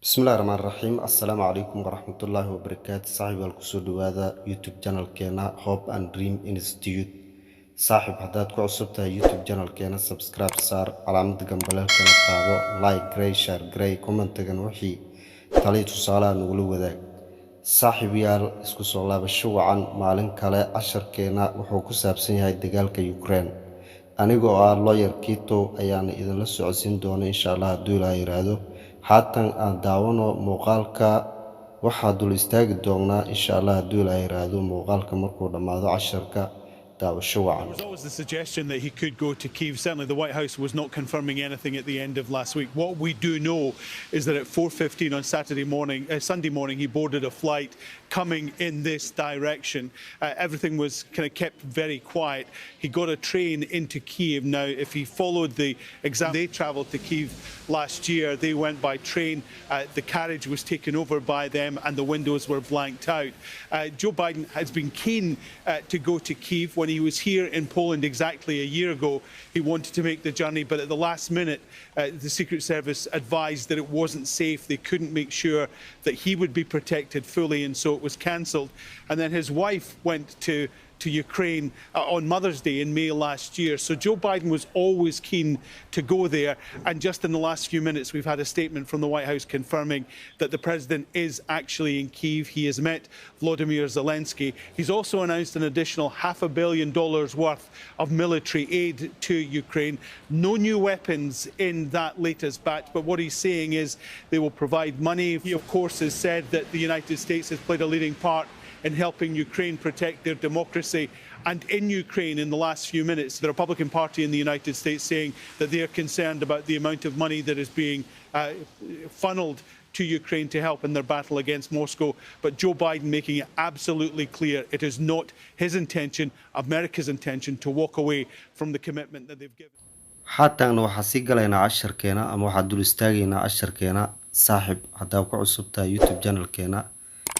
بسم الله الرحمن الرحيم السلام عليكم ورحمة الله وبركاته صاحب الكسود هذا يوتيوب channel كينا Hope and Dream Institute صاحب حداد كعصبتها يوتيوب channel كينا سبسكرايب صار علامة جنبله كنا تابو لايك جراي شير جراي كومنت جنوحي تليت وصالة نقوله ذاك صاحب يال اسكو صلاة بشو عن معلن كلا عشر كينا وحوكو سابسين هاي الدجال كيوكرين anigoo ah lawyer Kito ayaan idin la socodsiin doona insha Allah haddii la yiraahdo haatan aan daawano muuqaalka waxa dul istaagi doonaa insha Allah haddii la yiraahdo muuqaalka markuu dhamaado casharka daawasho wacan. There was always the suggestion that he could go to Kyiv. Certainly the White House was not confirming anything at the end of last week. What we do know is that at 4:15 on Sunday morning, he boarded a flight coming in this direction. Everything was kind of kept very quiet. He got a train into Kyiv. Now, if he followed the exam, they travelled to Kyiv last year. They went by train. The carriage was taken over by them and the windows were blanked out. Joe Biden has been keen to go to Kyiv. When he was here in Poland exactly a year ago, he wanted to make the journey, but at the last minute, the Secret Service advised that it wasn't safe. They couldn't make sure that he would be protected fully, and so it was cancelled. And then his wife went to Ukraine on Mother's Day in May last year. So Joe Biden was always keen to go there. And just in the last few minutes, we've had a statement from the White House confirming that the president is actually in Kyiv. He has met Volodymyr Zelensky. He's also announced an additional $500 million worth of military aid to Ukraine. No new weapons in that latest batch, but what he's saying is they will provide money. He, of course, has said that the United States has played a leading part in helping Ukraine protect their democracy. And in Ukraine, in the last few minutes, the Republican Party in the United States saying that they are concerned about the amount of money that is being funneled to Ukraine to help in their battle against Moscow. But Joe Biden making it absolutely clear it is not his intention, America's intention, to walk away from the commitment that they've given. haatan waxa si galayna casharkeena ama waxa dul istaagayna casharkeena saaxib hadaa ku cusubtaa YouTube channel keena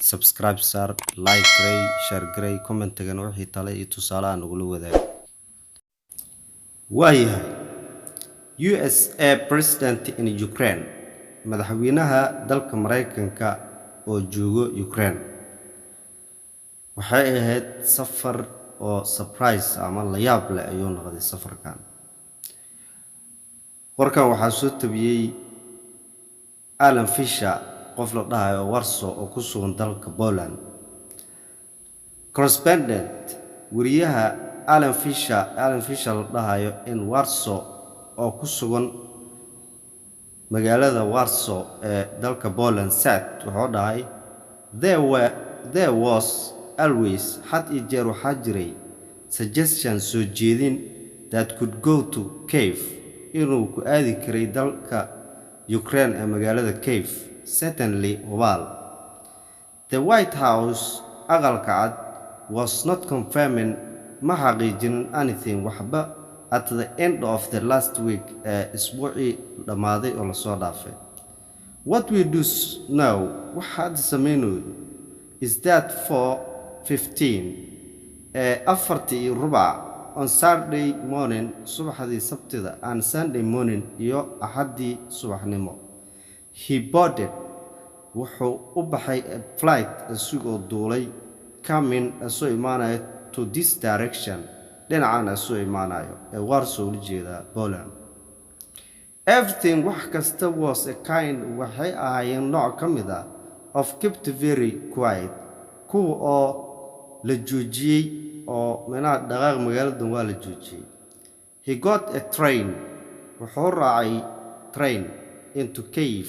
subscribe sar like gray share gray comment gan wixii tale iyo tusaale aan ugu wadaag waayahay USA president in Ukraine madaxweynaha dalka Mareykanka oo joogo Ukraine waxay ahayd safar oo surprise ama la yaab leh ayuu noqday safarkan warkan waxaa soo tabiyay Alan Fisher qof la dhahayo Warsaw oo ku sugan dalka Poland correspondent wariyaha Alan Fisher la dhahayo in Warsaw oo ku sugan magaalada Warsaw ee dalka Poland said wuxuu dhahay there was always had a jeer waxaa jiray suggestion soo jeedin that could go to Kyiv inuu ku aadi karay dalka Ukraine ee magaalada Kyiv certainly well the White House aqalka cad was not confirming ma xaqiijin anything waxba at the end of the last week isbuucii dhamaaday oo la soo dhaafay what we do now waxaad sameeyno is that for 15 afartii rubac on Saturday morning subaxdii sabtida and Sunday morning iyo axadii subaxnimo he boarded wuxuu u baxay flight isagoo duulay coming asoo imaanayo to this direction dhinacan asoo imaanayo ee Warsaw u jeeda Poland everything wax kasta was a kind waxay ahaayeen nooc ka mid ah of kept very quiet kuwa oo la joojiyay oo meelaha dhaqaaq magaalada waa la joojiyay he got a train wuxuu raacay train into Kyiv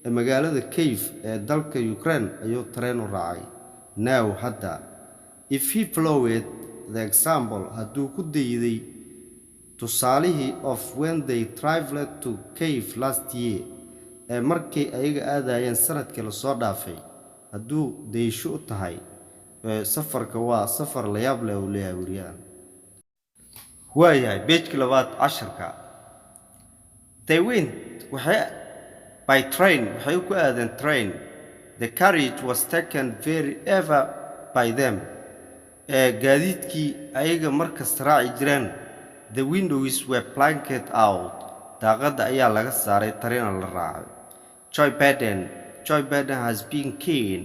ee magaalada Kyiv ee dalka Ukraine ayuu train u raacay now hadda if he followed the example hadduu ku dayday tusaalihii of when they traveled to Kyiv last year ee markii ayaga aadayeen sanadkii la soo dhaafay hadduu daysho u tahay safarka waa safar la yaab leh oo leeyahay wariyaan waayahay page labaad casharka they went waxay by train waxay ku aadeen train the carriage was taken very ever by them gaadiidkii ayaga markas raaci jireen the windows were blanked out daaqada ayaa laga saaray tareen la raacay Joe Biden Joe Biden has been keen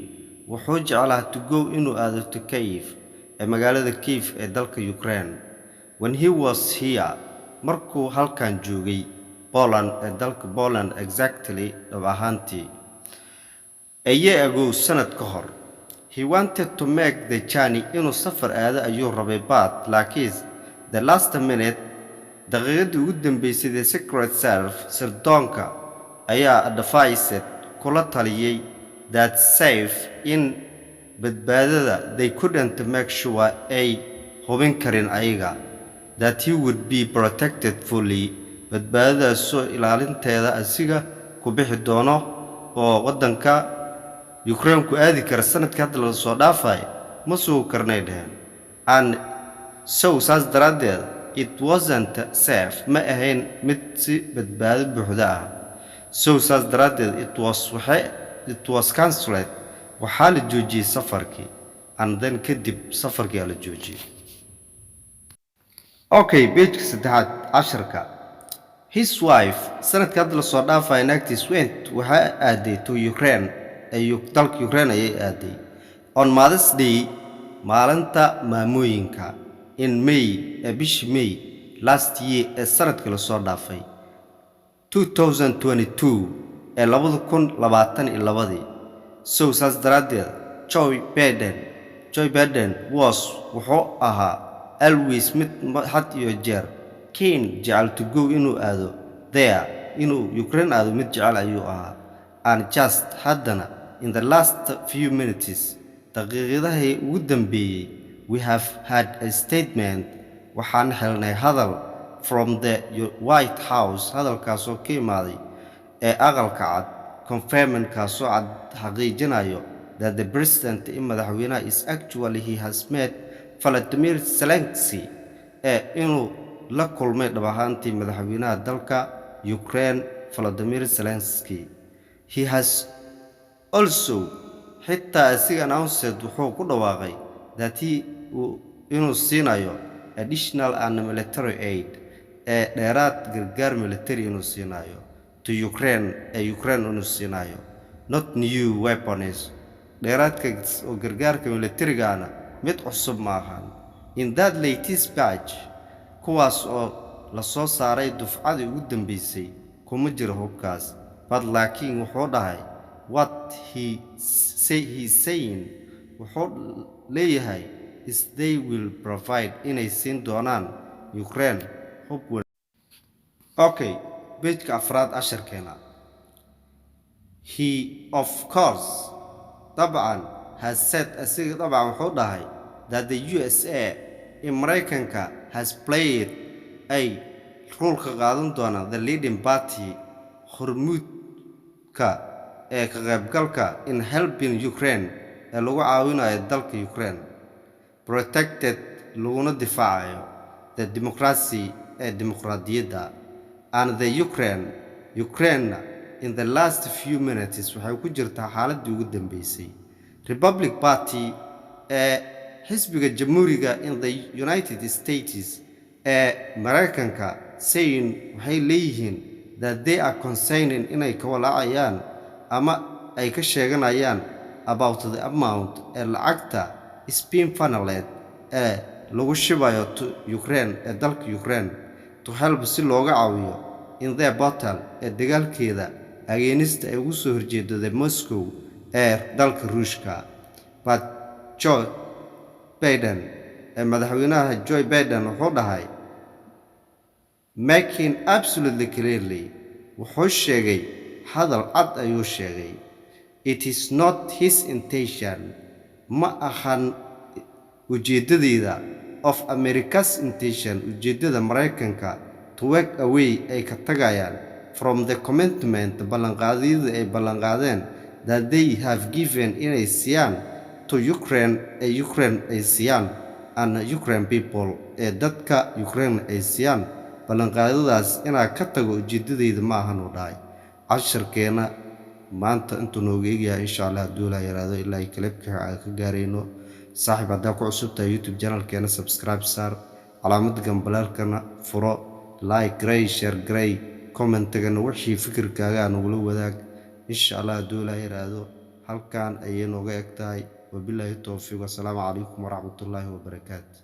wuxuu jeclaa to go inuu aado to Kyiv ee magaalada Kyiv ee dalka Ukraine when he was here markuu halkan joogay Poland ee dalka Poland exactly dhab ahaantii a year ago sanad ka hor he wanted to make the journey inuu safar aado ayuu rabay laakiin the last minute daqiiqadii ugu dambeysay ee Secret Service sirdoonka ayaa advised kula taliyay that safe in badbaadada they couldn't make sure ay hubin karin ayaga that he would be protected fully badbaadada soo ilaalinteeda asiga ku bixi doono oo wadanka Ukraine ku aadi kara sanadka hadda la soo dhaafay ma soo karnay dheen and so saas daradeed it wasn't safe ma ahayn mid si badbaado buuxda ah so saas daradeed it was cancelled waxaa la joojiyay safarkii and then kadib safarkii la joojiyay okay page saddexaad 10 his wife sanadka hadda la soo dhaafay naagtiis went waxa aaday to Ukraine dalka Ukraine ayay aaday on Mother's Day maalinta maamooyinka in May bishii May last year ee sanadkii la soo dhaafay 2022 ee 2022 so saas daradeed Joe Biden wuxuu ahaa always mid had iyo jeer keen jecel to go inuu aado there inuu Ukraine aado mid jecel ayuu ahaa and just haddana in the last few minutes daqiiqadaha ugu dambeeyay we have had a statement waxaan helnay hadal from the White House hadalkaasoo ka imaaday ee aqalka cad confirming kaasoo cad xaqiijinayo that the president in madaxweynaha is actually he has met Volodymyr Zelensky inuu la kulmay dhab ahaantii madaxweynaha dalka Ukraine Volodymyr Zelensky he has also xitaa asiga announced wuxuu ku dhawaaqay that inuu siinayo additional and military aid dheeraad gargaar military inuu siinayo to Ukraine inuu siinayo not new weapons dheeraadka oo gargaarka military-gaana mid cusub ma ahan in that latest batch kuwaas oo la soo saaray dufcadii ugu dambeysay kuma jiro hubkaas but laakiin wuxuu dhahay what he saying wuxuu leeyahay is they will provide inay siin doonaan Ukraine hub okay page afraad 10 he of course طبعا has said asiga طبعا wuxuu dhahay that the USA in Mareykanka has played a role ka qaadan doona the leading party hormuudka ee ka qaybgalka in helping Ukraine ee lagu caawinayo dalka Ukraine protected laguna difaacayo the democracy ee dimuqraadiyadda and the Ukraine in the last few minutes waxay ku jirtaa xaaladii ugu dambeysay Republic Party ee xisbiga jamhuuriga in the United States ee Mareykanka saying waxay leeyihiin that they are concerned inay ka walaacayaan ama ay ka sheeganayaan about the amount ee lacagta spin funneled ee lagu shibayo to Ukraine ee dalka Ukraine to help si looga caawiyo in their battle ee dagaalkeeda against ay ugu soo horjeedo Moscow ee dalka Ruushka but Joe Biden madaxweynaha Joe Biden wuxuu dhahay making absolutely clearly wuxuu sheegay hadal cad ayuu sheegay it is not his intention ma ahan ujeedadeeda of America's intention ujeedada Mareykanka to walk away ay ka tagayaan from the commitment ballanqaadida ay ballanqaadeen that they have given inay siiyaan to Ukraine ay siiyaan and Ukraine people dadka Ukraine ay siiyaan ballanqaadadaas inaa ka tago ujeedadeeda ma ahan u dhahay casharkeena maanta intuu nooga eegyahay insha Allah hadduu la yaraado ilaa ay kalabka ka gaarayno saaxiib haddaa ku cusubtahay YouTube channelkeena subscribe saar calaamada gambalaalkana furo like gray share gray comment-gana wixii fikirkaaga nagula wadaag insha allah hadduu ilaahay yiraahdo halkan ayay nooga eg tahay wabilaahi towfiiq wasalaamu calaykum waraxmatullaahi wabarakaatu